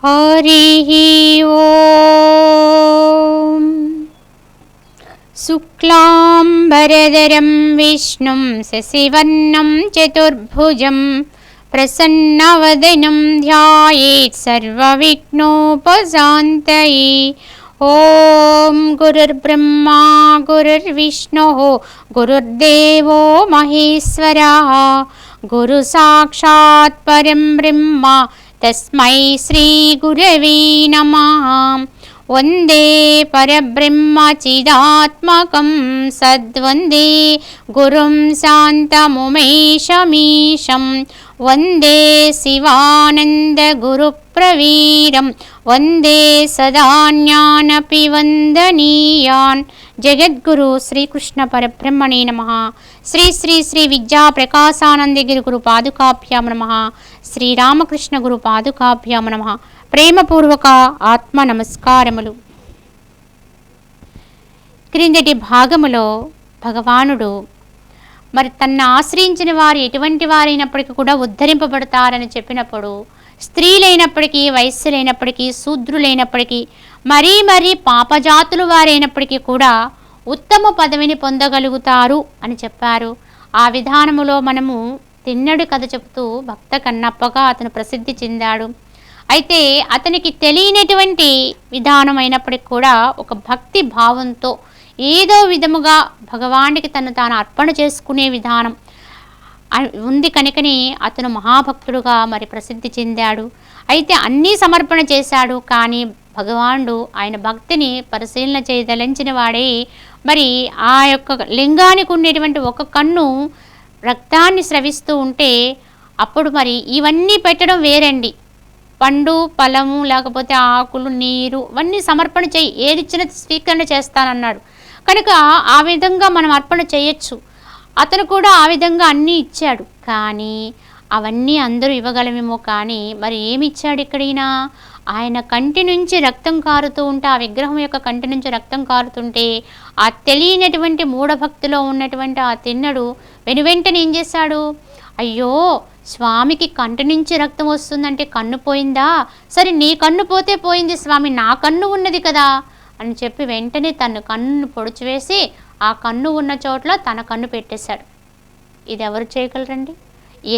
हरिः ओम्। शुक्लाम्बरधरं विष्णुं शशिवर्णं चतुर्भुजं प्रसन्नवदनं ध्यायेत् सर्वविघ्नोपशान्तये। ॐ गुरुर्ब्रह्मा गुरुर्विष्णुः गुरुर्देवो महेश्वरः गुरुसाक्षात् परं ब्रह्म तस्मै श्रीगुरवे नमः। वन्दे परब्रह्मचिदात्मकं सद्वन्दे गुरुं शान्तमुमेशमीशं वन्दे शिवानन्दगुरुप्रवीरं वन्दे सदा ज्ञानपि वन्दनीयान्। जगद्गुरु श्रीकृष्ण परब्रह्मणे नमः। श्री श्री श्री विद्या प्रकाशानंदगिरि गुरु पादुकाभ्यां नमः। శ్రీరామకృష్ణ గురు పాదుకాభ్యాం నమః. ప్రేమపూర్వక ఆత్మ నమస్కారములు. క్రిందటి భాగములో భగవానుడు మరి తన్ను ఆశ్రయించిన వారు ఎటువంటి వారైనప్పటికీ కూడా ఉద్ధరింపబడతారని చెప్పినప్పుడు, స్త్రీలైనప్పటికీ, వయస్సులైనప్పటికీ, శూద్రులైనప్పటికీ, మరీ పాపజాతులు వారైనప్పటికీ కూడా ఉత్తమ పదవిని పొందగలుగుతారు అని చెప్పారు. ఆ విధానములో మనము తిన్నడు కథ చెబుతూ భక్త కన్నప్పగా అతను ప్రసిద్ధి చెందాడు. అయితే అతనికి తెలియనటువంటి విధానం అయినప్పటికీ కూడా ఒక భక్తి భావంతో ఏదో విధముగా భగవానికి తాను అర్పణ చేసుకునే విధానం ఉంది కనుకని అతను మహాభక్తుడుగా మరి ప్రసిద్ధి చెందాడు. అయితే అన్నీ సమర్పణ చేశాడు. కానీ భగవానుడు ఆయన భక్తిని పరిశీలన చేయదలించిన వాడే మరి ఆ యొక్క లింగానికి ఉండేటువంటి ఒక కన్ను రక్తాన్ని స్రవిస్తూ ఉంటే అప్పుడు మరి ఇవన్నీ పెట్టడం వేరండి. పండు ఫలము లేకపోతే ఆకులు నీరు ఇవన్నీ సమర్పణ చేయి, ఏదిచ్చినా స్వీకరణ చేస్తానన్నాడు కనుక ఆ విధంగా మనం అర్పణ చేయొచ్చు. అతను కూడా ఆ విధంగా అన్నీ ఇచ్చాడు. కానీ అవన్నీ అందరూ ఇవ్వగలమేమో, కానీ మరి ఏమి ఇచ్చాడు ఇక్కడైనా? ఆయన కంటి నుంచి రక్తం కారుతూ ఉంటే, ఆ విగ్రహం యొక్క కంటి నుంచి రక్తం కారుతుంటే ఆ తెలియనటువంటి మూఢభక్తిలో ఉన్నటువంటి ఆ తిన్నడు వెనువెంటనే ఏం చేశాడు? అయ్యో స్వామికి కంటి నుంచి రక్తం వస్తుందంటే కన్ను పోయిందా? సరే నీ కన్ను పోతే పోయింది స్వామి, నా కన్ను ఉన్నది కదా అని చెప్పి వెంటనే తన కన్నును పొడిచివేసి ఆ కన్ను ఉన్న చోట్ల తన కన్ను పెట్టేశాడు. ఇది ఎవరు చేయగలరండి?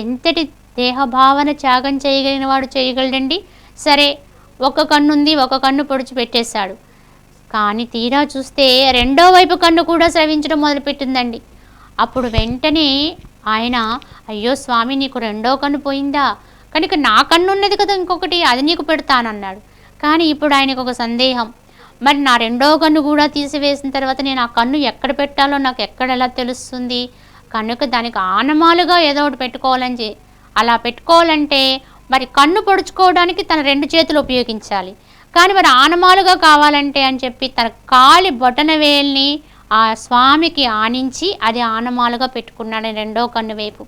ఎంతటి దేహభావన త్యాగం చేయగలిగిన వాడు చేయగలడండి? సరే ఒక కన్ను ఉంది, ఒక కన్ను పొడిచి పెట్టేశాడు. కానీ తీరా చూస్తే రెండో వైపు కన్ను కూడా స్రవించడం మొదలుపెట్టిందండి. అప్పుడు వెంటనే ఆయన అయ్యో స్వామి నీకు రెండో కన్ను పోయిందా, కనుక నా కన్ను ఉన్నది కదా ఇంకొకటి, అది నీకు పెడతానన్నాడు. కానీ ఇప్పుడు ఆయనకు ఒక సందేహం, మరి నా రెండో కన్ను కూడా తీసివేసిన తర్వాత నేను ఆ కన్ను ఎక్కడ పెట్టాలో నాకు ఎలా తెలుస్తుంది? కనుక దానికి ఆనమాలుగా ఏదో ఒకటి పెట్టుకోవాలని అలా పెట్టుకోవాలంటే మరి కన్ను పొడుచుకోవడానికి తన రెండు చేతులు ఉపయోగించాలి. కానీ మరి ఆనమాలుగా కావాలంటే అని చెప్పి తన కాలి బొటన వేల్ని ఆ స్వామికి ఆనించి అది ఆనమాలుగా పెట్టుకున్నాడు రెండో కన్ను వైపు.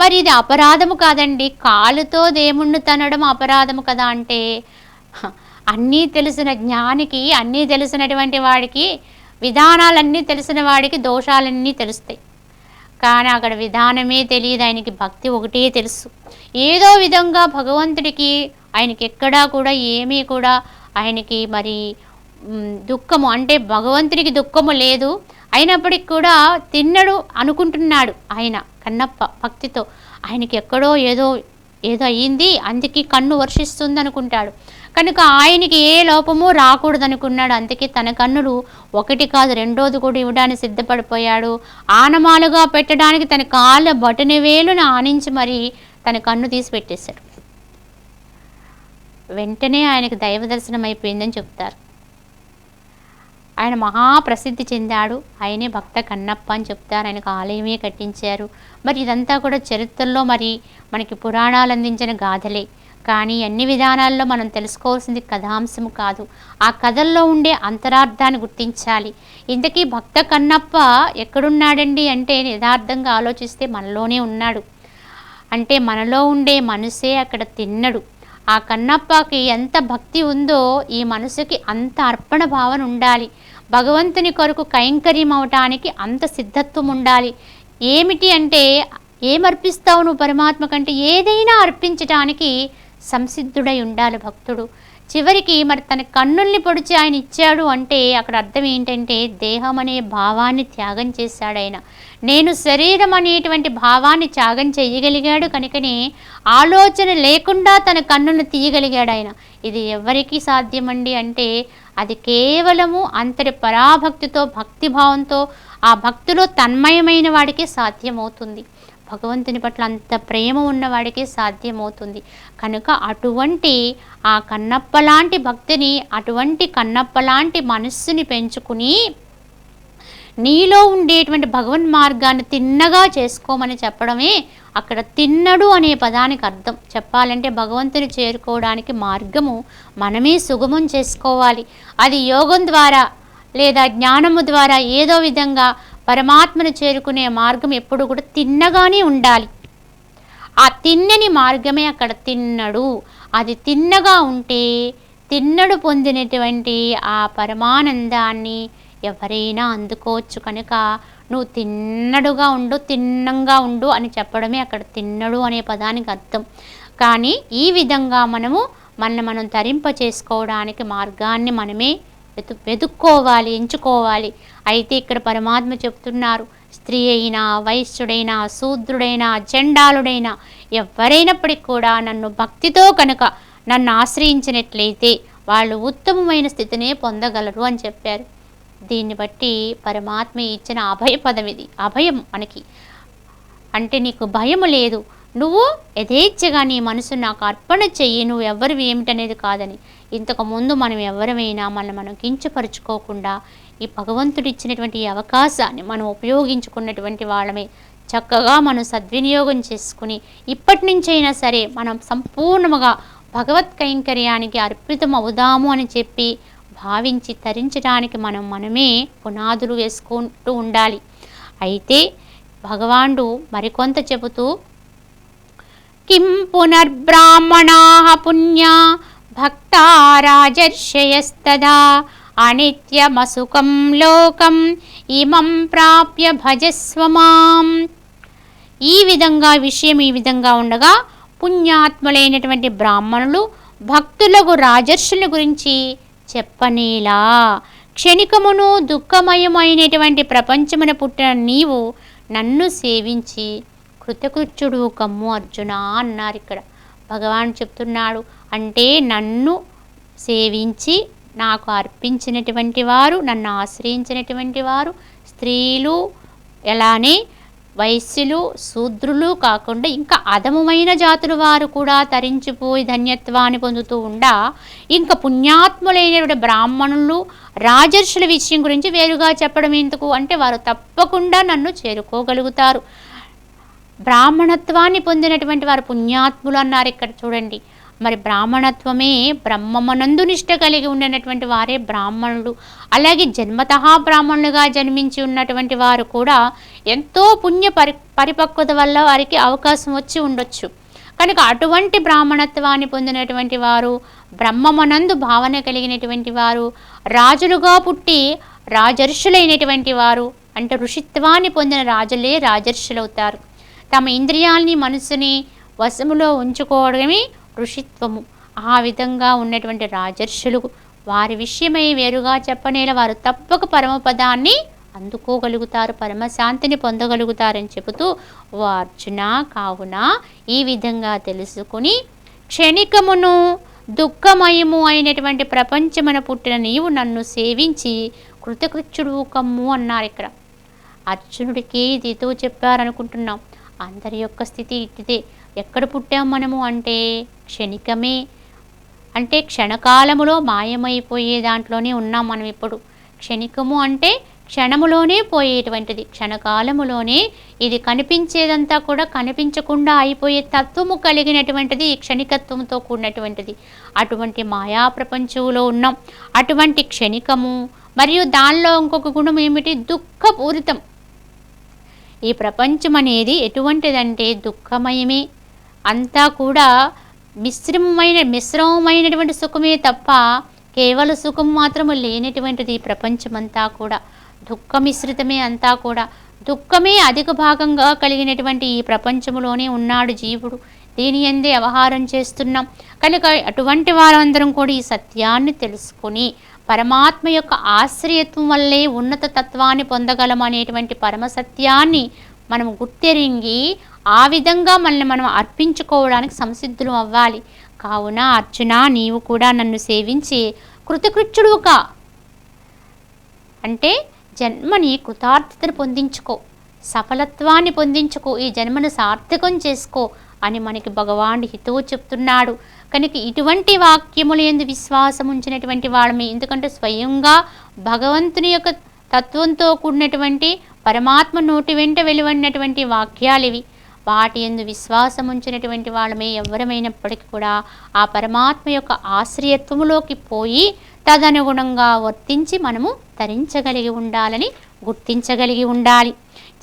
మరి ఇది అపరాధము కాదండి, కాలుతో దేవుణ్ణి తనడం అపరాధము కదా అంటే, అన్నీ తెలిసిన జ్ఞానికి, అన్నీ తెలిసినటువంటి వాడికి, విధానాలన్నీ తెలిసిన వాడికి దోషాలన్నీ తెలుస్తాయి. కానీ అక్కడ విధానమే తెలియదు, ఆయనకి భక్తి ఒకటే తెలుసు. ఏదో విధంగా భగవంతుడికి ఆయనకి ఎక్కడా కూడా ఏమీ కూడా ఆయనకి మరి దుఃఖము అంటే భగవంతుడికి దుఃఖము లేదు. అయినప్పటికీ కూడా తిన్నడు అనుకుంటున్నాడు ఆయన కన్నప్ప భక్తితో, ఆయనకి ఎక్కడో ఏదో అయ్యింది అందుకే కన్ను వర్షిస్తుంది అనుకుంటాడు. కనుక ఆయనకి ఏ లోపము రాకూడదనుకున్నాడు. అందుకే తన కన్నులు ఒకటి కాదు రెండోది కూడా ఇవ్వడానికి సిద్ధపడిపోయాడు. ఆనమాలుగా పెట్టడానికి తన కాళ్ళ బొటన వేలును ఆనించి మరి తన కన్ను తీసి పెట్టేశాడు. వెంటనే ఆయనకు దైవ దర్శనం అయిపోయిందని చెప్తారు. ఆయన మహాప్రసిద్ధి చెందాడు. ఆయనే భక్త కన్నప్ప అని చెప్తారు. ఆయనకు ఆలయమే కట్టించారు. మరి ఇదంతా కూడా చరిత్రలో మరి మనకి పురాణాలు అందించిన గాథలే. కానీ అన్ని విధానాల్లో మనం తెలుసుకోవాల్సింది కథాంశము కాదు, ఆ కథల్లో ఉండే అంతరార్థాన్ని గుర్తించాలి. ఇంతకీ భక్త కన్నప్ప ఎక్కడున్నాడండి అంటే యథార్థంగా ఆలోచిస్తే మనలోనే ఉన్నాడు. అంటే మనలో ఉండే మనసే అక్కడ తిన్నడు. ఆ కన్నప్పకి ఎంత భక్తి ఉందో ఈ మనసుకి అంత అర్పణ భావన ఉండాలి. భగవంతుని కొరకు కైంకర్యం అవటానికి అంత సిద్ధత్వం ఉండాలి. ఏమిటి అంటే ఏమర్పిస్తావు నువ్వు పరమాత్మ కంటే? ఏదైనా అర్పించటానికి సంసిద్ధుడై ఉండాలి భక్తుడు. చివరికి మరి తన కన్నుల్ని పొడిచి ఆయన ఇచ్చాడు అంటే అక్కడ అర్థం ఏంటంటే దేహం అనే భావాన్ని త్యాగం చేశాడు ఆయన. నేను శరీరం అనేటువంటి భావాన్ని త్యాగం చేయగలిగాడు కనుకనే ఆలోచన లేకుండా తన కన్నులను తీయగలిగాడు ఆయన. ఇది ఎవరికి సాధ్యమండి అంటే అది కేవలము అంతటి పరాభక్తితో భక్తిభావంతో ఆ భక్తిలో తన్మయమైన వాడికి సాధ్యమవుతుంది. భగవంతుని పట్ల అంత ప్రేమ ఉన్నవాడికి సాధ్యమవుతుంది. కనుక అటువంటి ఆ కన్నప్ప లాంటి భక్తిని, అటువంటి కన్నప్ప లాంటి మనస్సుని పెంచుకుని నీలో ఉండేటువంటి భగవన్ మార్గాన్ని తిన్నగా చేసుకోమని చెప్పడమే అక్కడ తిన్నడు అనే పదానికి అర్థం. చెప్పాలంటే భగవంతుని చేరుకోవడానికి మార్గము మనమే సుగమం చేసుకోవాలి. అది యోగం ద్వారా లేదా జ్ఞానము ద్వారా ఏదో విధంగా పరమాత్మను చేరుకునే మార్గం ఎప్పుడు కూడా తిన్నగానే ఉండాలి. ఆ తిన్నని మార్గమే అక్కడ తిన్నడు. అది తిన్నగా ఉంటే తిన్నడు పొందినటువంటి ఆ పరమానందాన్ని ఎవరైనా అందుకోవచ్చు. కనుక నువ్వు తిన్నడుగా ఉండు, తిన్నంగా ఉండు అని చెప్పడమే అక్కడ తిన్నడు అనే పదానికి అర్థం. కానీ ఈ విధంగా మనం తరింప చేసుకోవడానికి మార్గాన్ని మనమే వెతుక్కోవాలి, ఎంచుకోవాలి. అయితే ఇక్కడ పరమాత్మ చెప్తున్నారు, స్త్రీ అయినా, వైశ్యుడైనా, శూద్రుడైనా, చండాలుడైనా ఎవరైనప్పటికీ కూడా నన్ను భక్తితో కనుక నన్ను ఆశ్రయించినట్లయితే వాళ్ళు ఉత్తమమైన స్థితినే పొందగలరు అని చెప్పారు. దీన్ని బట్టి పరమాత్మ ఇచ్చిన అభయపదం ఇది. అభయం మనకి అంటే నీకు భయము లేదు, నువ్వు యథేచ్ఛగా నీ మనసు నాకు అర్పణ చెయ్యి, నువ్వు ఎవరివి ఏమిటనేది కాదని. ఇంతకుముందు మనం ఎవరమైనా మనం కించపరుచుకోకుండా ఈ భగవంతుడు ఇచ్చినటువంటి ఈ అవకాశాన్ని మనం ఉపయోగించుకున్నటువంటి వాళ్ళమే. చక్కగా మనం సద్వినియోగం చేసుకుని ఇప్పటి నుంచైనా సరే మనం సంపూర్ణముగా భగవత్ కైంకర్యానికి అర్పితం అవుదాము అని చెప్పి భావించి తరించడానికి మనమే పునాదులు వేసుకుంటూ ఉండాలి. అయితే భగవానుడు మరికొంత చెబుతూ, కిం పునర్బ్రాహ్మణాః పుణ్యా భక్తా రాజర్షయస్తదా అనిత్యమసుఖం లోకం ఇమం ప్రాప్య భజస్వ మాం. ఈ విధంగా ఉండగా పుణ్యాత్ములైనటువంటి బ్రాహ్మణులు భక్తులకు రాజర్షుల గురించి చెప్పనేలా. క్షణికమును దుఃఖమయమైనటువంటి ప్రపంచమున పుట్టిన నీవు నన్ను సేవించి కృతకృత్యుడు కమ్ము అర్జున అన్నారు. ఇక్కడ భగవాన్ చెప్తున్నాడు, అంటే నన్ను సేవించి నాకు అర్పించినటువంటి వారు, నన్ను ఆశ్రయించినటువంటి వారు స్త్రీలు, ఎలానే వైశ్యులు, శూద్రులు కాకుండా ఇంకా అధమమైన జాతుల వారు కూడా తరించిపోయి ధన్యత్వాన్ని పొందుతూ ఉండా, ఇంకా పుణ్యాత్ములైనటువంటి బ్రాహ్మణులు, రాజర్షుల విషయం గురించి వేరుగా చెప్పడం ఎందుకు అంటే వారు తప్పకుండా నన్ను చేరుకోగలుగుతారు. బ్రాహ్మణత్వాన్ని పొందినటువంటి వారు పుణ్యాత్ములు అన్నారు ఇక్కడ చూడండి. మరి బ్రాహ్మణత్వమే బ్రహ్మమనందు నిష్ట కలిగి ఉన్నటువంటి వారే బ్రాహ్మణులు. అలాగే జన్మతః బ్రాహ్మణులుగా జన్మించి ఉన్నటువంటి వారు కూడా ఎంతో పుణ్య పరిపక్వత వల్ల వారికి అవకాశం వచ్చి ఉండొచ్చు. కనుక అటువంటి బ్రాహ్మణత్వాన్ని పొందినటువంటి వారు, బ్రహ్మమనందు భావన కలిగినటువంటి వారు, రాజులుగా పుట్టి రాజర్షులైనటువంటి వారు అంటే ఋషిత్వాన్ని పొందిన రాజులే రాజర్షులవుతారు. తమ ఇంద్రియాలని, మనసుని వశములో ఉంచుకోవడమే ఋషిత్వము. ఆ విధంగా ఉన్నటువంటి రాజర్షులు వారి విషయమై వేరుగా చెప్పనేలా వారు తప్పక పరమపదాన్ని అందుకోగలుగుతారు, పరమశాంతిని పొందగలుగుతారని చెబుతూ, ఓ అర్జున, కావున ఈ విధంగా తెలుసుకుని క్షణికమును దుఃఖమయము అయినటువంటి ప్రపంచమున పుట్టిన నీవు నన్ను సేవించి కృతకృత్యుడు కమ్ము అన్నారు. ఇక్కడ అర్జునుడికి ఇదితో చెప్పారనుకుంటున్నాం. అందరి యొక్క స్థితి ఇట్టిదే. ఎక్కడ పుట్టాం మనము అంటే క్షణికమే, అంటే క్షణకాలములో మాయమైపోయే దాంట్లోనే ఉన్నాం మనం ఇప్పుడు. క్షణికము అంటే క్షణములోనే పోయేటువంటిది, క్షణకాలములోనే ఇది కనిపించేదంతా కూడా కనిపించకుండా అయిపోయే తత్వము కలిగినటువంటిది ఈ క్షణికత్వంతో కూడినటువంటిది. అటువంటి మాయా ప్రపంచంలో ఉన్నాం. అటువంటి క్షణికము మరియు దానిలో ఇంకొక గుణం ఏమిటి, దుఃఖపూరితం. ఈ ప్రపంచం అనేది ఎటువంటిదంటే దుఃఖమయమే. అంతా కూడా మిశ్రమమైనటువంటి సుఖమే తప్ప కేవల సుఖం మాత్రము లేనటువంటిది. ఈ ప్రపంచమంతా కూడా దుఃఖ మిశ్రితమే. అంతా కూడా దుఃఖమే అధిక భాగంగా కలిగినటువంటి ఈ ప్రపంచంలోనే ఉన్నాడు జీవుడు. దీని యందే వ్యవహారం చేస్తున్నాం. కనుక అటువంటి వారందరం కూడా ఈ సత్యాన్ని తెలుసుకుని పరమాత్మ యొక్క ఆశ్రయత్వం వల్లే ఉన్నత తత్వాన్ని పొందగలం అనేటువంటి పరమసత్యాన్ని మనం గుర్తెరింగి ఆ విధంగా మనల్ని మనం అర్పించుకోవడానికి సంసిద్ధులు అవ్వాలి. కావున అర్జున, నీవు కూడా నన్ను సేవించి కృతకృత్యుడుగా అంటే జన్మని కృతార్థతను పొందించుకో, సఫలత్వాన్ని పొందించుకో, ఈ జన్మను సార్థకం చేసుకో అని మనకి భగవానుడు హితవు చెప్తున్నాడు. కనుక ఇటువంటి వాక్యముల యందు విశ్వాసం ఉంచినటువంటి వాళ్ళమే, ఎందుకంటే స్వయంగా భగవంతుని యొక్క తత్వంతో కూడినటువంటి పరమాత్మ నోటి వెంట వెలువడినటువంటి వాక్యాలు ఇవి. వాటి యందు విశ్వాసం ఉంచినటువంటి వాళ్ళమే ఎవరమైనప్పటికీ కూడా ఆ పరమాత్మ యొక్క ఆశ్రయత్వములోకి పోయి తదనుగుణంగా వర్తించి మనము తరించగలిగి ఉండాలని గుర్తించగలిగి ఉండాలి.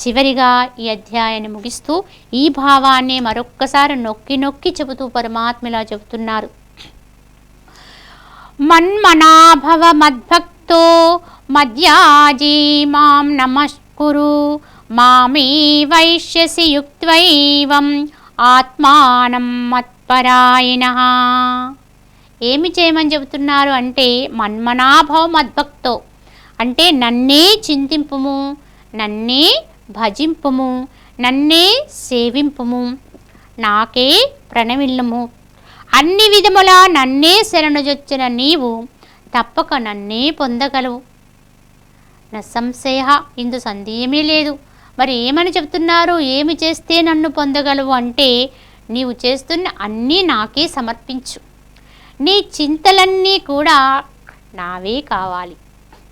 చివరిగా ఈ అధ్యాయాన్ని ముగిస్తూ ఈ భావాన్ని మరొక్కసారి నొక్కి నొక్కి చెబుతూ పరమాత్మ ఇలా చెబుతున్నారు. మన్మనాభవ మద్భక్తో మద్యాజీ మాం నమస్కురు మామే వైశ్యసి యుక్త్వైవం ఆత్మానం మత్పరాయణః. ఏమి చేయమని చెబుతున్నారు అంటే మన్మనాభవ మద్భక్తో అంటే నన్నే చింతింపుము, నన్నే భజింపుము, నన్నే సేవింపుము, నాకే ప్రణమిల్లుము. అన్ని విధములా నన్నే శరణుజొచ్చిన నీవు తప్పక నన్నే పొందగలవు. నసంశయ, ఇందు సందేహమే లేదు. మరి ఏమని చెప్తున్నారు? ఏమి చేస్తే నన్ను పొందగలవు అంటే నీవు చేస్తున్న అన్నీ నాకే సమర్పించు, నీ చింతలన్నీ కూడా నావే కావాలి.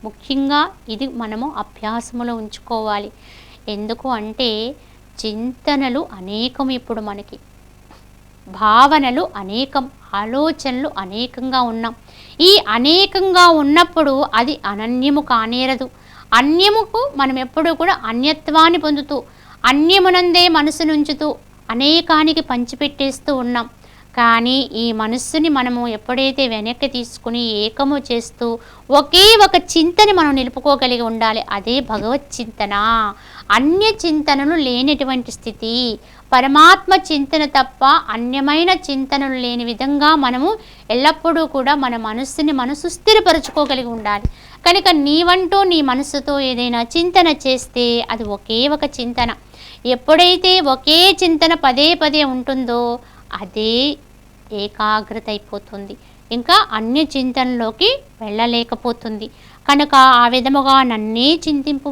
ముఖ్యంగా ఇది మనము అభ్యాసములో ఉంచుకోవాలి. ఎందుకు అంటే చింతనలు అనేకం, ఇప్పుడు మనకి భావనలు అనేకం, ఆలోచనలు అనేకంగా ఉన్నాం. ఈ అనేకంగా ఉన్నప్పుడు అది అనన్యము కానేరదు. అన్యముకు మనం ఎప్పుడూ కూడా అన్యత్వాన్ని పొందుతూ అన్యమునందే మనసునుంచుతూ అనేకానికి పంచిపెట్టేస్తూ ఉన్నాం. కానీ ఈ మనస్సుని మనము ఎప్పుడైతే వెనక్కి తీసుకుని ఏకము చేస్తూ ఒకే ఒక చింతని మనం నిలుపుకోగలిగి ఉండాలి. అదే భగవత్ చింతన. అన్య చింతనలు లేనటువంటి స్థితి, పరమాత్మ చింతన తప్ప అన్యమైన చింతనలు లేని విధంగా మనము ఎల్లప్పుడూ కూడా మన మనసు స్థిరపరచుకోగలిగి ఉండాలి. కనుక నీవంటూ నీ మనసుతో ఏదైనా చింతన చేస్తే అది ఒకే ఒక చింతన. ఎప్పుడైతే ఒకే చింతన పదే పదే ఉంటుందో అదే ఏకాగ్రత అయిపోతుంది, ఇంకా అన్య చింతనలోకి వెళ్ళలేకపోతుంది. కనుక ఆ విధముగా నన్నే చింతింపు,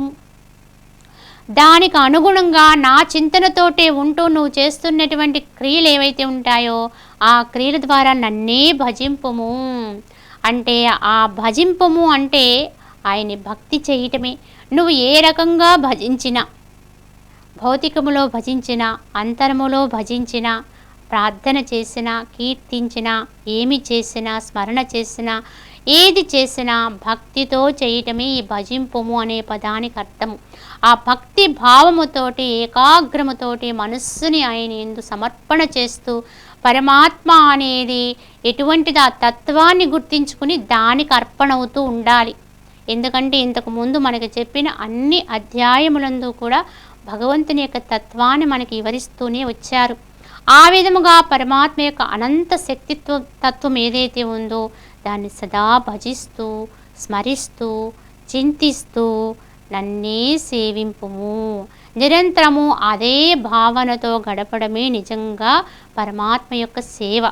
దానికి అనుగుణంగా నా చింతనతోటే ఉంటూ నువ్వు చేస్తున్నటువంటి క్రియలు ఏవైతే ఉంటాయో ఆ క్రియల ద్వారా నన్నే భజింపుము. అంటే ఆ భజింపుము అంటే ఆయన్ని భక్తి చేయటమే. నువ్వు ఏ రకంగా భజించినా, భౌతికములో భజించిన, అంతరములో భజించిన, ప్రార్థన చేసినా, కీర్తించినా, ఏమి చేసినా, స్మరణ చేసినా, ఏది చేసినా భక్తితో చేయటమే ఈ భజింపుము అనే పదానికి అర్థము. ఆ భక్తి భావముతోటి ఏకాగ్రముతోటి మనస్సుని ఆయన యందు సమర్పణ చేస్తూ పరమాత్మ అనేది ఎటువంటిది ఆ తత్వాన్ని గుర్తించుకుని దానికి అర్పణ అవుతూ ఉండాలి. ఎందుకంటే ఇంతకు ముందు మనకి చెప్పిన అన్ని అధ్యాయములందు కూడా భగవంతుని యొక్క తత్వాన్ని మనకి వివరిస్తూనే వచ్చారు. ఆ విధముగా పరమాత్మ యొక్క అనంత తత్వం ఏదైతే ఉందో దాన్ని సదా భజిస్తూ, స్మరిస్తూ, చింతిస్తూ నన్నే సేవింపుము. నిరంతరము అదే భావనతో గడపడమే నిజంగా పరమాత్మ యొక్క సేవ.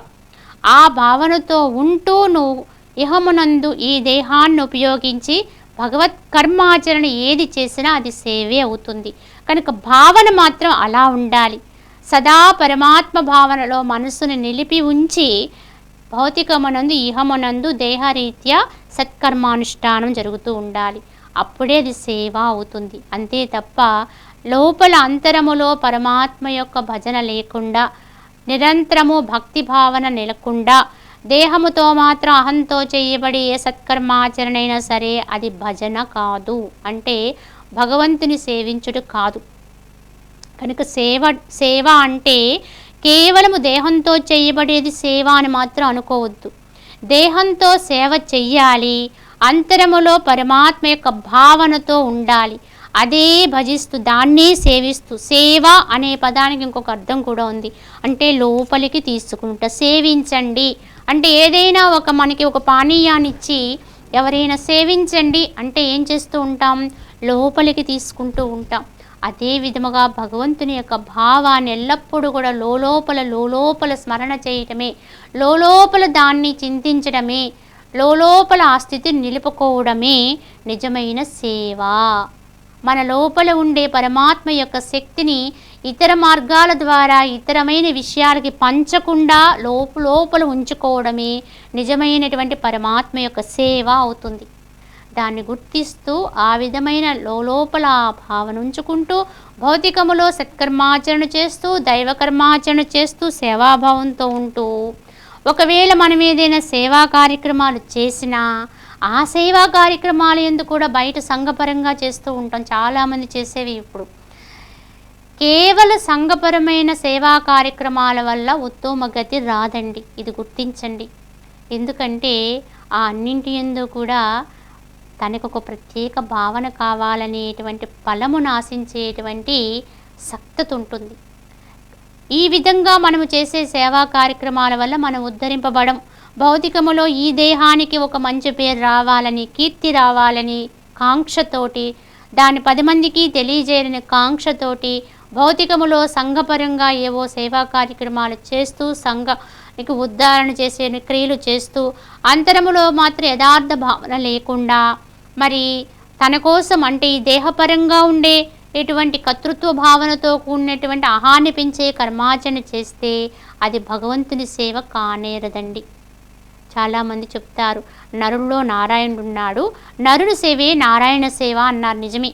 ఆ భావనతో ఉంటూ నువ్వు ఇహమునందు ఈ దేహాన్ని ఉపయోగించి భగవత్ కర్మాచరణ ఏది చేసినా అది సేవే అవుతుంది. కనుక భావన మాత్రం అలా ఉండాలి. సదా పరమాత్మ భావనలో మనసును నిలిపి ఉంచి భౌతికమునందు ఇహమునందు దేహరీత్యా సత్కర్మానుష్ఠానం జరుగుతూ ఉండాలి. అప్పుడే అది సేవ అవుతుంది. అంతే తప్ప లోపల అంతరములో పరమాత్మ యొక్క భజన లేకుండా, నిరంతరము భక్తి భావన నెలకుండా దేహముతో మాత్రం అహంతో చేయబడి ఏ సత్కర్మాచరణ అయినా సరే అది భజన కాదు, అంటే భగవంతుని సేవించుడు కాదు. కనుక సేవ అంటే కేవలము దేహంతో చేయబడేది సేవ అని మాత్రం అనుకోవద్దు. దేహంతో సేవ చెయ్యాలి, అంతరములో పరమాత్మ యొక్క భావనతో ఉండాలి. అదే భజిస్తూ దాన్నే సేవిస్తూ, సేవ అనే పదానికి ఇంకొక అర్థం కూడా ఉంది. అంటే లోపలికి తీసుకుంటా. సేవించండి అంటే ఏదైనా మనకి ఒక పానీయాన్ని ఇచ్చి ఎవరైనా సేవించండి అంటే ఏం చేస్తూ ఉంటాం? లోపలికి తీసుకుంటూ ఉంటాం. అదే విధముగా భగవంతుని యొక్క భావాన్ని ఎల్లప్పుడూ కూడా లోలోపల స్మరణ చేయటమే, లోపల దాన్ని చింతించడమే, లోపల ఆ స్థితిని నిలుపుకోవడమే నిజమైన సేవ. మన లోపల ఉండే పరమాత్మ యొక్క శక్తిని ఇతర మార్గాల ద్వారా ఇతరమైన విషయాలకి పంచకుండా లోపల ఉంచుకోవడమే నిజమైనటువంటి పరమాత్మ యొక్క సేవ అవుతుంది. దాన్ని గుర్తిస్తూ ఆ విధమైన లోపల భావన ఉంచుకుంటూ భౌతికములో సత్కర్మాచరణ చేస్తూ దైవకర్మాచరణ చేస్తూ సేవాభావంతో ఉంటూ, ఒకవేళ మనం ఏదైనా సేవా కార్యక్రమాలు చేసినా ఆ సేవా కార్యక్రమాలు ఎందుకు కూడా బయట సంఘపరంగా చేస్తూ ఉంటాం. చాలామంది చేసేవి ఇప్పుడు కేవల సంఘపరమైన సేవా కార్యక్రమాల వల్ల ఉత్తమ గతి రాదండి. ఇది గుర్తించండి. ఎందుకంటే ఆ అన్నింటి యందు కూడా తనకొక ప్రత్యేక భావన కావాలనేటువంటి ఫలమును ఆశించేటువంటి సక్తత ఉంటుంది. ఈ విధంగా మనము చేసే సేవా కార్యక్రమాల వల్ల మనం ఉద్ధరింపబడం. భౌతికములో ఈ దేహానికి ఒక మంచి పేరు రావాలని, కీర్తి రావాలని కాంక్షతోటి, దాన్ని 10 మందికి తెలియజేయని కాంక్షతోటి భౌతికములో సంఘపరంగా ఏవో సేవా కార్యక్రమాలు చేస్తూ సంఘానికి ఉద్ధరణ చేసే క్రియలు చేస్తూ అంతరములో మాత్రం యథార్థ భావన లేకుండా మరి తన కోసం అంటే ఈ దేహపరంగా ఉండే ఎటువంటి కర్తృత్వ భావనతో కూడినటువంటి అహాన్ని పెంచే కర్మాచరణ చేస్తే అది భగవంతుని సేవ కానేరదండి. చాలామంది చెప్తారు నరుల్లో నారాయణుడు ఉన్నాడు, నరుని సేవే నారాయణ సేవ అన్నారు. నిజమే.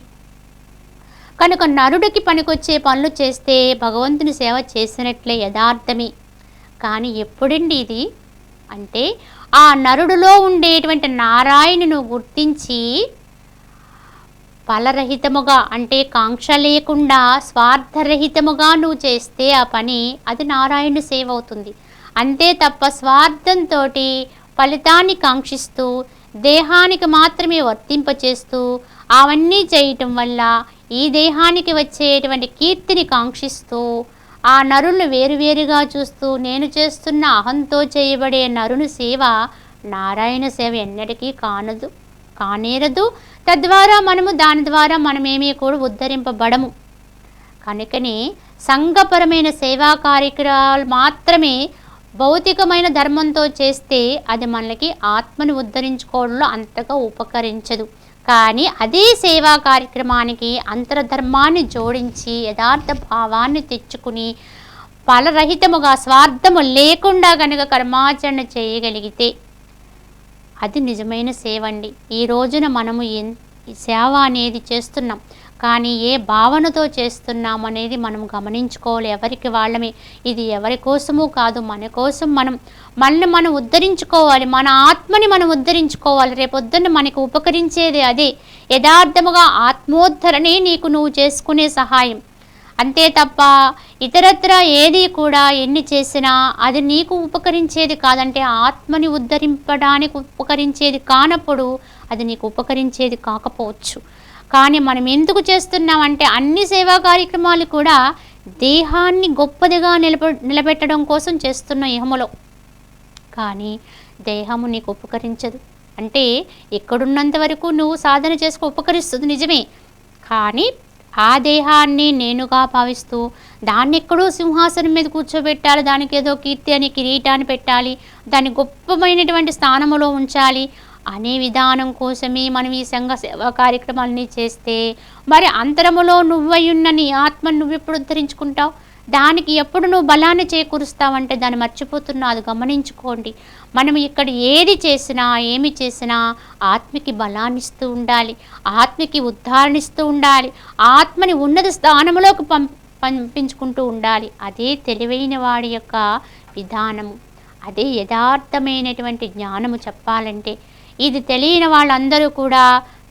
కనుక నరుడికి పనికొచ్చే పనులు చేస్తే భగవంతుని సేవ చేసినట్లే, యథార్థమే. కానీ ఎప్పుడండి ఇది అంటే ఆ నరుడిలో ఉండేటువంటి నారాయణును గుర్తించి ఫలరహితముగా అంటే కాంక్ష లేకుండా స్వార్థరహితముగా నువ్వు చేస్తే ఆ పని అది నారాయణ సేవ అవుతుంది. అంతే తప్ప స్వార్థంతో ఫలితాన్ని కాంక్షిస్తూ దేహానికి మాత్రమే వర్తింపచేస్తూ అవన్నీ చేయటం వల్ల ఈ దేహానికి వచ్చేటువంటి కీర్తిని కాంక్షిస్తూ ఆ నరులను వేరువేరుగా చూస్తూ నేను చేస్తున్న అహంతో చేయబడే నరుని సేవ నారాయణ సేవ ఎన్నటికీ కానేరదు. తద్వారా దాని ద్వారా మనమేమీ కూడా ఉద్ధరింపబడము. కనుకనే సంఘపరమైన సేవా కార్యక్రమాలు మాత్రమే భౌతికమైన ధర్మంతో చేస్తే అది మనకి ఆత్మను ఉద్ధరించుకోవడంలో అంతగా ఉపకరించదు. కానీ అదే సేవా కార్యక్రమానికి అంతర్ధర్మాన్ని జోడించి యథార్థ భావాన్ని తెచ్చుకుని ఫలరహితముగా స్వార్థము లేకుండా కనుక కర్మాచరణ చేయగలిగితే అది నిజమైన సేవ అండి. ఈ రోజున మనము సేవ అనేది చేస్తున్నాం, కానీ ఏ భావనతో చేస్తున్నాం అనేది మనం గమనించుకోవాలి. ఎవరికి వాళ్ళమే, ఇది ఎవరి కోసమూ కాదు, మన కోసం మనం ఉద్ధరించుకోవాలి, మన ఆత్మని మనం ఉద్ధరించుకోవాలి. రేపొద్దున్న మనకు ఉపకరించేది అదే. యథార్థముగా ఆత్మోద్ధరణే నువ్వు చేసుకునే సహాయం. అంతే తప్ప ఇతరత్ర ఏది కూడా ఎన్ని చేసినా అది నీకు ఉపకరించేది కాదంటే ఆత్మని ఉద్ధరింపడానికి ఉపకరించేది కానప్పుడు అది నీకు ఉపకరించేది కాకపోవచ్చు. కానీ మనం ఎందుకు చేస్తున్నామంటే అన్ని సేవా కార్యక్రమాలు కూడా దేహాన్ని గొప్పదిగా నిలబెట్టడం కోసం చేస్తున్న ఇహములో. కానీ దేహము నీకు ఉపకరించదు. అంటే ఎక్కడున్నంత వరకు నువ్వు సాధన చేసుకు ఉపకరిస్తుంది నిజమే, కానీ ఆ దేహాన్ని నేనుగా భావిస్తూ దాన్ని ఎక్కడో సింహాసనం మీద కూర్చోబెట్టాలి, దానికి ఏదో కీర్తి అని కిరీటాన్ని పెట్టాలి, దాన్ని గొప్పమైనటువంటి స్థానములో ఉంచాలి అనే విధానం కోసమే మనం ఈ సంఘ సేవా కార్యక్రమాలని చేస్తే మరి అంతరములో నువ్వయ్యున్న నీ ఆత్మను నువ్వెప్పుడు ఉద్ధరించుకుంటావు? దానికి ఎప్పుడు నువ్వు బలాన్ని చేకూరుస్తావంటే దాన్ని మర్చిపోతున్నావు. అది గమనించుకోండి. మనం ఇక్కడ ఏది చేసినా ఏమి చేసినా ఆత్మకి బలాన్ని ఇస్తూ ఉండాలి, ఆత్మకి ఉద్ధారణిస్తూ ఉండాలి, ఆత్మని ఉన్నత స్థానంలోకి పంపించుకుంటూ ఉండాలి. అదే తెలివైన వాడి యొక్క విధానము, అదే యథార్థమైనటువంటి జ్ఞానము. చెప్పాలంటే ఇది తెలియని వాళ్ళందరూ కూడా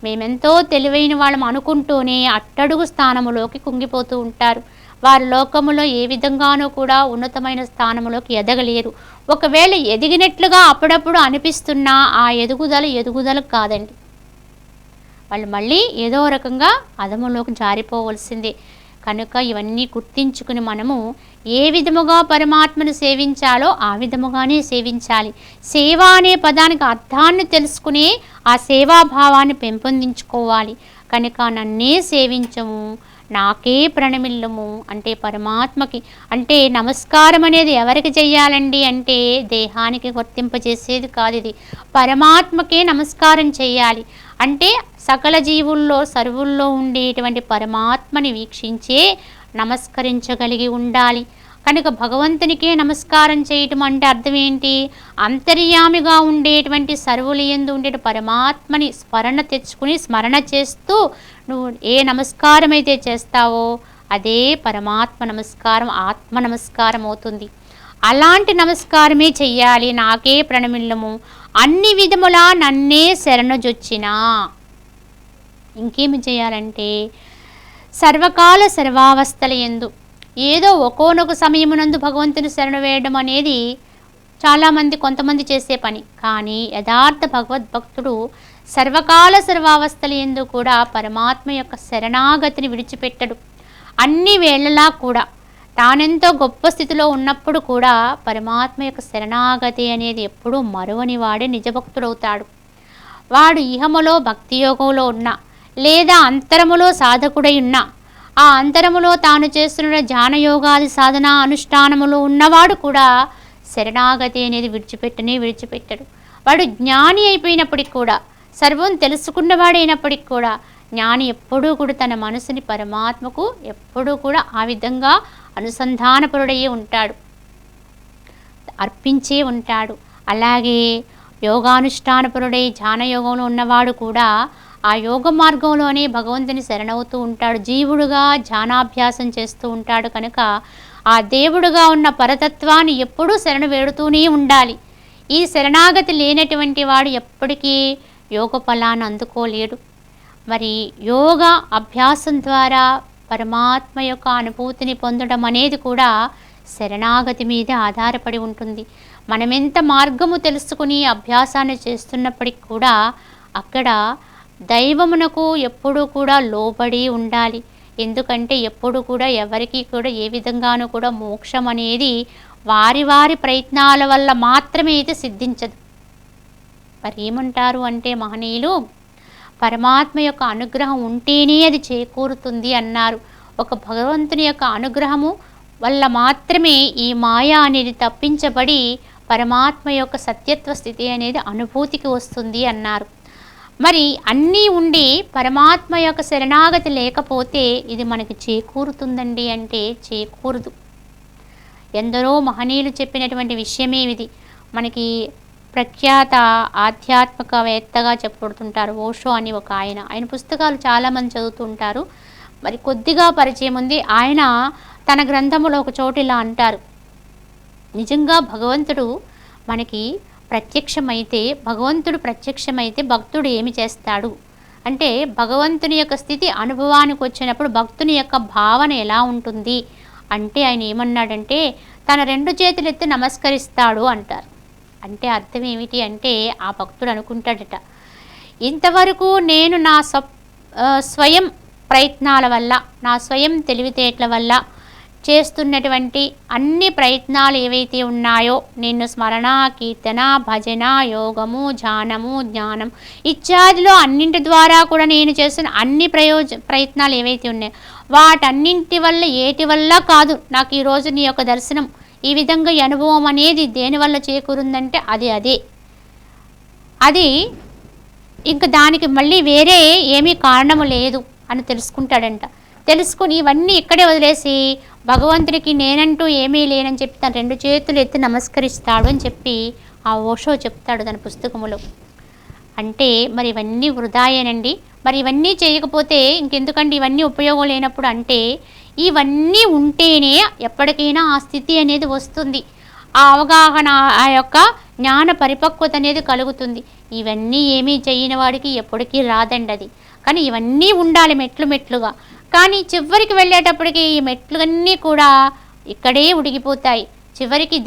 మేమెంతో తెలివైన వాళ్ళం అనుకుంటూనే అట్టడుగు స్థానములోకి కుంగిపోతూ ఉంటారు. వారి లోకములో ఏ విధంగానూ కూడా ఉన్నతమైన స్థానములోకి ఎదగలేరు. ఒకవేళ ఎదిగినట్లుగా అప్పుడప్పుడు అనిపిస్తున్నా ఆ ఎదుగుదల కాదండి. వాళ్ళు మళ్ళీ ఏదో రకంగా అధములోకి జారిపోవలసిందే. కనుక ఇవన్నీ గుర్తించుకుని మనము ఏ విధముగా పరమాత్మను సేవించాలో ఆ విధముగానే సేవించాలి. సేవ అనే పదానికి అర్థాన్ని తెలుసుకుని ఆ సేవాభావాన్ని పెంపొందించుకోవాలి. కనుక నన్నే సేవించము, నాకే ప్రణమిల్లుము అంటే పరమాత్మకి. అంటే నమస్కారం అనేది ఎవరికి చెయ్యాలండి అంటే దేహానికి వర్తింపజేసేది కాదు, ఇది పరమాత్మకే నమస్కారం చెయ్యాలి. అంటే సకల జీవుల్లో సర్వుల్లో ఉండేటువంటి పరమాత్మని వీక్షించే నమస్కరించగలిగి ఉండాలి. కనుక భగవంతునికే నమస్కారం చేయటం అంటే అర్థం ఏంటి? అంతర్యామిగా ఉండేటువంటి సర్వులు యందు ఉండే పరమాత్మని స్మరణ చేస్తూ నువ్వు ఏ నమస్కారం అయితే చేస్తావో అదే పరమాత్మ నమస్కారం, ఆత్మ నమస్కారం అవుతుంది. అలాంటి నమస్కారమే చెయ్యాలి. నాకే ప్రణమిల్లము, అన్ని విధములా నన్నే శరణుజొచ్చినా. ఇంకేమి చేయాలంటే సర్వకాల సర్వావస్థల యందు ఏదో ఒకోనొక సమయమునందు భగవంతుని శరణు వేయడం అనేది చాలామంది కొంతమంది చేసే పని. కానీ యథార్థ భగవద్భక్తుడు సర్వకాల సర్వావస్థల యందు కూడా పరమాత్మ యొక్క శరణాగతిని విడిచిపెట్టడు. అన్ని వేళలా కూడా తానెంతో గొప్ప స్థితిలో ఉన్నప్పుడు కూడా పరమాత్మ యొక్క శరణాగతి అనేది ఎప్పుడూ మరువని వాడే నిజభక్తుడవుతాడు. వాడు ఇహములో భక్తియోగంలో ఉన్నా లేదా అంతరములో సాధకుడై ఉన్నా, ఆ అంతరములో తాను చేస్తున్న ధ్యానయోగాది సాధన అనుష్ఠానములో ఉన్నవాడు కూడా శరణాగతి అనేది విడిచిపెట్టడు. వాడు జ్ఞాని అయిపోయినప్పటికి కూడా, సర్వం తెలుసుకున్నవాడైనప్పటికి కూడా జ్ఞాని ఎప్పుడూ కూడా తన మనసుని పరమాత్మకు ఎప్పుడూ కూడా ఆ విధంగా అనుసంధానపరుడయ్యే ఉంటాడు, అర్పించే ఉంటాడు. అలాగే యోగానుష్ఠానపరుడై ధ్యానయోగంలో ఉన్నవాడు కూడా ఆ యోగ మార్గంలోనే భగవంతుని శరణవుతూ ఉంటాడు. జీవుడుగా ధ్యానాభ్యాసం చేస్తూ ఉంటాడు. కనుక ఆ దేవుడుగా ఉన్న పరతత్వాన్ని ఎప్పుడూ శరణు వేడుతూనే ఉండాలి. ఈ శరణాగతి లేనటువంటి వాడు ఎప్పటికీ యోగ ఫలాన్ని అందుకోలేడు. మరి యోగ అభ్యాసం ద్వారా పరమాత్మ యొక్క అనుభూతిని పొందడం అనేది కూడా శరణాగతి మీద ఆధారపడి ఉంటుంది. మనమెంత మార్గము తెలుసుకుని అభ్యాసాన్ని చేస్తున్నప్పటికి కూడా అక్కడ దైవమునకు ఎప్పుడూ కూడా లోబడి ఉండాలి. ఎందుకంటే ఎప్పుడు కూడా ఎవరికి కూడా ఏ విధంగానూ కూడా మోక్షం అనేది వారి వారి ప్రయత్నాల వల్ల మాత్రమే అయితే సిద్ధించదు. మరి ఏమంటారు అంటే మహనీయులు, పరమాత్మ యొక్క అనుగ్రహం ఉంటేనే అది చేకూరుతుంది అన్నారు. ఒక భగవంతుని యొక్క అనుగ్రహము వల్ల మాత్రమే ఈ మాయ అనేది తప్పించబడి పరమాత్మ యొక్క సత్యత్వ స్థితి అనేది అనుభూతికి వస్తుంది అన్నారు. మరి అన్నీ ఉండి పరమాత్మ యొక్క శరణాగతి లేకపోతే ఇది మనకి చేకూరుతుందండి అంటే చేకూరదు. ఎందరో మహనీయులు చెప్పినటువంటి విషయమే ఇది. మనకి ప్రఖ్యాత ఆధ్యాత్మికవేత్తగా చెప్పబడుతుంటారు ఓషో అని ఒక ఆయన పుస్తకాలు చాలామంది చదువుతుంటారు. మరి కొద్దిగా పరిచయం ఉంది. ఆయన తన గ్రంథములో ఒక చోటు ఇలా అంటారు, నిజంగా భగవంతుడు మనకి భగవంతుడు ప్రత్యక్షమైతే భక్తుడు ఏమి చేస్తాడు అంటే, భగవంతుని యొక్క స్థితి అనుభవానికి వచ్చినప్పుడు భక్తుని యొక్క భావన ఎలా ఉంటుంది అంటే ఆయన ఏమన్నాడంటే తన 2 చేతులు ఎత్తి నమస్కరిస్తాడు అంటారు. అంటే అర్థం ఏమిటి అంటే ఆ భక్తుడు అనుకుంటాడట, ఇంతవరకు నేను నా స్వయం ప్రయత్నాల వల్ల, నా స్వయం తెలివితేటల వల్ల చేస్తున్నటువంటి అన్ని ప్రయత్నాలు ఏవైతే ఉన్నాయో, నిన్ను స్మరణ, కీర్తన, భజన, యోగము, ధ్యానము, జ్ఞానం ఇత్యాదిలో అన్నింటి ద్వారా కూడా నేను చేస్తున్న అన్ని ప్రయత్నాలు ఏవైతే ఉన్నాయో వాటన్నింటి వల్ల ఏటి వల్ల కాదు నాకు ఈరోజు నీ యొక్క దర్శనం, ఈ విధంగా ఈ అనుభవం అనేది దేనివల్ల చేకూరుందంటే అది ఇంక దానికి మళ్ళీ వేరే ఏమీ కారణము లేదు అని తెలుసుకుంటాడంట. తెలుసుకుని ఇవన్నీ ఇక్కడే వదిలేసి భగవంతుడికి నేనంటూ ఏమీ లేనని చెప్పి తన 2 చేతులు ఎత్తి నమస్కరిస్తాడు అని చెప్పి ఆ ఓషో చెప్తాడు తన పుస్తకములో. అంటే మరి ఇవన్నీ వృధాయేనండి. మరి ఇవన్నీ చేయకపోతే ఇంకెందుకండి, ఇవన్నీ ఉపయోగం లేనప్పుడు అంటే ఇవన్నీ ఉంటేనే ఎప్పటికైనా ఆ స్థితి అనేది వస్తుంది, ఆ అవగాహన, ఆ యొక్క జ్ఞాన పరిపక్వత అనేది కలుగుతుంది. ఇవన్నీ ఏమీ చేయని వాడికి ఎప్పటికీ రాదండి అది. కానీ ఇవన్నీ ఉండాలి మెట్లుగా. కానీ చివరికి వెళ్ళేటప్పటికి ఈ మెట్లన్నీ కూడా ఇక్కడే ఉడిగిపోతాయి. చివరికి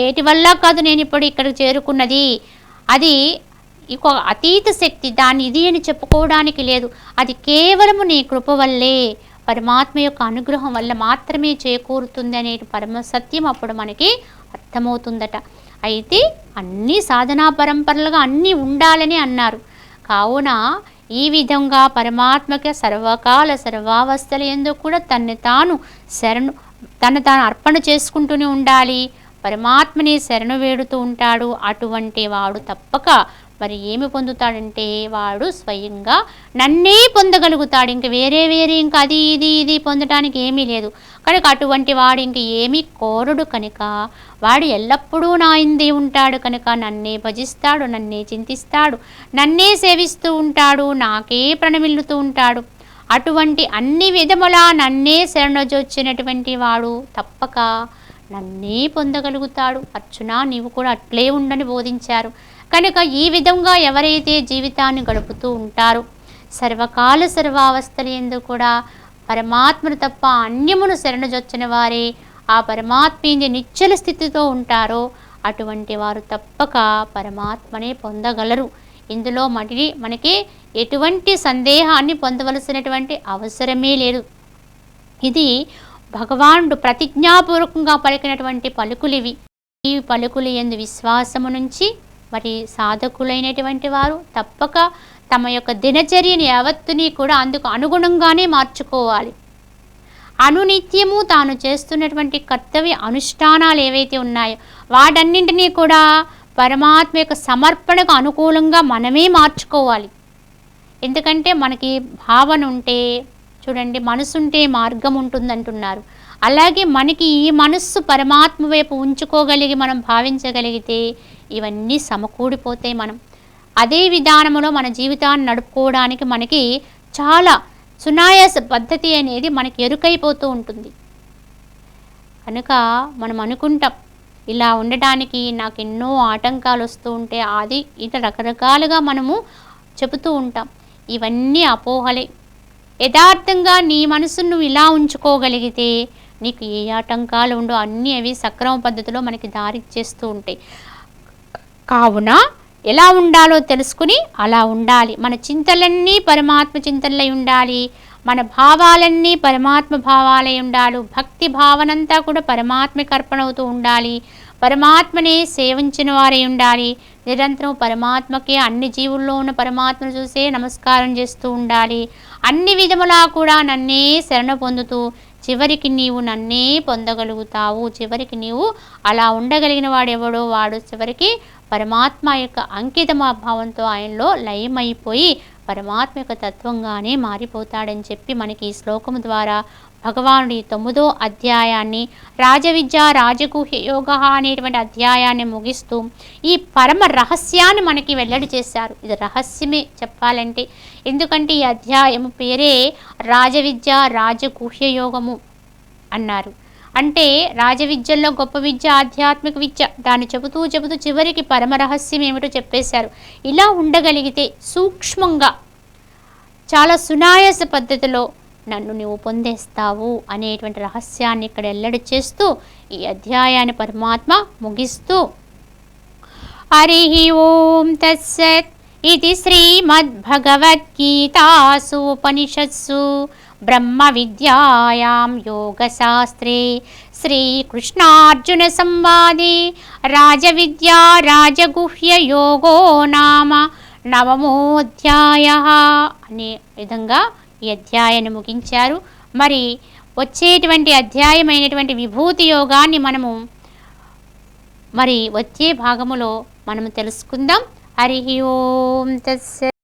ఏటి వల్ల కాదు నేను ఇప్పుడు ఇక్కడికి చేరుకున్నది, అది ఇంకో అతీత శక్తి, దాన్ని ఇది అని చెప్పుకోవడానికి లేదు. అది కేవలము నీ కృప వల్లే, పరమాత్మ యొక్క అనుగ్రహం వల్ల మాత్రమే చేకూరుతుంది అనే పరమ సత్యం అప్పుడు మనకి అర్థమవుతుందట. అయితే అన్ని సాధనా పరంపరలుగా అన్నీ ఉండాలని అన్నారు. కావున ఈ విధంగా పరమాత్మకి సర్వకాల సర్వావస్థల యందు కూడా తను తాను అర్పణ చేసుకుంటూనే ఉండాలి. పరమాత్మని శరణు వేడుతూ ఉంటాడు. అటువంటి వాడు తప్పక మరి ఏమి పొందుతాడంటే వాడు స్వయంగా నన్నే పొందగలుగుతాడు. ఇంక వేరే ఇంకా అది ఇది పొందడానికి ఏమీ లేదు కనుక అటువంటి వాడు ఇంక ఏమీ కోరడు కనుక వాడు ఎల్లప్పుడూ నా ఇందే ఉంటాడు కనుక నన్నే భజిస్తాడు, నన్నే చింతిస్తాడు, నన్నే సేవిస్తూ ఉంటాడు, నాకే ప్రణమిల్లుతూ ఉంటాడు. అటువంటి అన్ని విధములా నన్నే శరణొజొచ్చినటువంటి వాడు తప్పక నన్నే పొందగలుగుతాడు. అర్జున, నీవు కూడా అట్లే ఉండని బోధించారు. కనుక ఈ విధంగా ఎవరైతే జీవితాన్ని గడుపుతూ ఉంటారో సర్వకాల సర్వావస్థల యందు కూడా పరమాత్మను తప్ప అన్యమును శరణుజొచ్చిన వారే ఆ పరమాత్మ నిశ్చల స్థితితో ఉంటారో అటువంటి వారు తప్పక పరమాత్మనే పొందగలరు. ఇందులో మనకి ఎటువంటి సందేహాన్ని పొందవలసినటువంటి అవసరమే లేదు. ఇది భగవానుడు ప్రతిజ్ఞాపూర్వకంగా పలికినటువంటి పలుకులివి. ఈ పలుకులు యందు విశ్వాసము నుంచి మరి సాధకులైనటువంటి వారు తప్పక తమ యొక్క దినచర్యని యావత్తుని కూడా అందుకు అనుగుణంగానే మార్చుకోవాలి. అనునిత్యము తాను చేస్తున్నటువంటి కర్తవ్య అనుష్ఠానాలు ఏవైతే ఉన్నాయో వాటన్నింటినీ కూడా పరమాత్మ యొక్క సమర్పణకు అనుకూలంగా మనమే మార్చుకోవాలి. ఎందుకంటే మనకి భావన ఉంటే చూడండి, మనసుంటే మార్గం ఉంటుందంటున్నారు. అలాగే మనకి ఈ మనస్సు పరమాత్మ వైపు ఉంచుకోగలిగి మనం భావించగలిగితే ఇవన్నీ సమకూడిపోతాయి. మనం అదే విధానంలో మన జీవితాన్ని నడుపుకోవడానికి మనకి చాలా సునాయాస పద్ధతి అనేది మనకి ఎరుకైపోతూ ఉంటుంది. కనుక మనం అనుకుంటాం ఇలా ఉండటానికి నాకు ఎన్నో ఆటంకాలు వస్తూ ఉంటే అది ఇట్లా రకరకాలుగా మనము చెబుతూ ఉంటాం. ఇవన్నీ అపోహలే. యథార్థంగా నీ మనసును నువ్వు ఇలా ఉంచుకోగలిగితే నీకు ఏ ఆటంకాలు ఉండో అన్నీ అవి సక్రమ పద్ధతిలో మనకి దారి చేస్తూ ఉంటాయి. కావున ఎలా ఉండాలో తెలుసుకుని అలా ఉండాలి. మన చింతలన్నీ పరమాత్మ చింతనలై ఉండాలి. మన భావాలన్నీ పరమాత్మ భావాలై ఉండాలి. భక్తి భావనంతా కూడా పరమాత్మకి అర్పణ అవుతూ ఉండాలి. పరమాత్మనే సేవించిన వారై ఉండాలి. నిరంతరం పరమాత్మకే అన్ని జీవుల్లో ఉన్న పరమాత్మను చూసే నమస్కారం చేస్తూ ఉండాలి. అన్ని విధములా కూడా నన్నే శరణ పొందుతూ చివరికి నీవు నన్నే పొందగలుగుతావు. చివరికి నీవు అలా ఉండగలిగిన వాడెవడో వాడు చివరికి పరమాత్మ యొక్క అంకితభావంతో ఆయనలో లయమైపోయి పరమాత్మ యొక్క తత్వంగానే మారిపోతాడని చెప్పి మనకి ఈ శ్లోకము ద్వారా భగవానుడి 9వ అధ్యాయాన్ని రాజవిద్య రాజగుహ్య యోగ అనేటువంటి అధ్యాయాన్ని ముగిస్తూ ఈ పరమ రహస్యాన్ని మనకి వెల్లడి చేశారు. ఇది రహస్యమే చెప్పాలంటే, ఎందుకంటే ఈ అధ్యాయము పేరే రాజవిద్య రాజగుహ్య యోగము అన్నారు. అంటే రాజవిద్యల్లో గొప్ప విద్య ఆధ్యాత్మిక విద్య దాన్ని చెబుతూ చివరికి పరమ రహస్యం ఏమిటో చెప్పేశారు. ఇలా ఉండగలిగితే సూక్ష్మంగా చాలా సునాయాస పద్ధతిలో నన్ను నీవు పొందేస్తావు అనేటువంటి రహస్యాన్ని ఇక్కడ వెల్లడి చేస్తూ ఈ అధ్యాయాన్ని పరమాత్మ ముగిస్తూ హరి ఓం తత్సత్ ఇది శ్రీమద్భగవద్గీతాసు ఉపనిషత్సు బ్రహ్మ విద్యాయాం యోగశాస్త్రే శ్రీకృష్ణార్జున సంవాదే రాజవిద్యా రాజగుహ్య యోగో నామ 9వ అనే విధంగా ఈ అధ్యాయాన్ని ముగించారు. మరి వచ్చేటువంటి అధ్యాయమైనటువంటి విభూతి యోగాన్ని మనము మరి వచ్చే భాగములో మనము తెలుసుకుందాం. హరి ఓం తత్సత్.